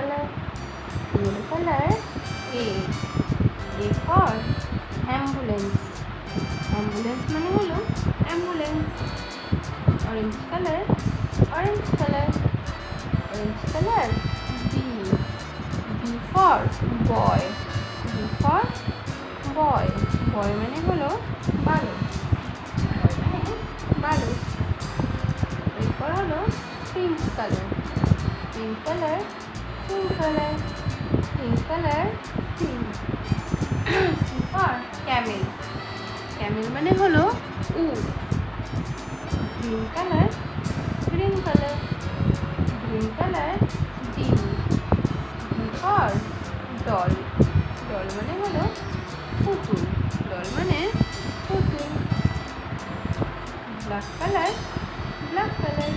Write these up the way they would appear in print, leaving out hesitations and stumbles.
color. Yellow color. A. A for ambulance. Ambulance মানে হলো ambulance. Orange color. Orange color. Orange color. B. B for boy. B for boy. Boy মানে হলো বালক। Boy মানে বালক। এরপর হলো pink color. Pink color. Pink color. Pink color. C. C for camel. Camel মানে হলো উট। Green color. Green color. Green color. D. D for doll. Doll মানে হলো পুতুল। Doll মানে পুতুল। Black color. Black color.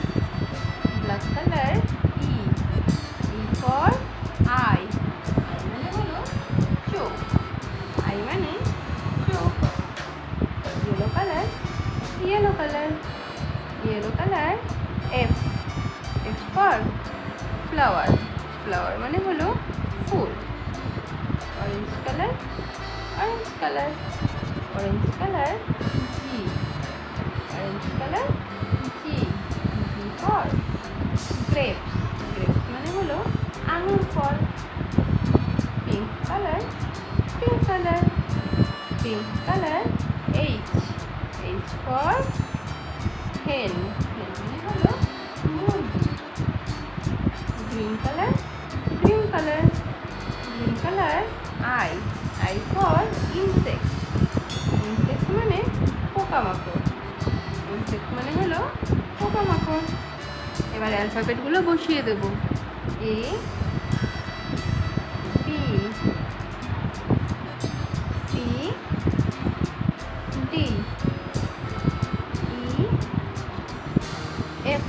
Black color. E. E for eye. Eye মানে হলো চোখ। Eye মানে চোখ। Yellow color. Yellow color. Yellow color. F. F for flower. Flower মানে হলো ফুল। Orange color. Orange color. Orange color. G. Orange color. G. G for grapes. Grapes মানে হলো আঙুর ফল। Pink color. Pink color. Pink color. H. H for hen. Hen মানে হলো মুরগি। Green color. Green color. Green color. I. I for insect. Insect মানে পোকামাকড়। Insect মানে হলো পোকামাকড়। এবার অ্যালফাবেটগুলো বসিয়ে দেব। A. B. C. D. E. F.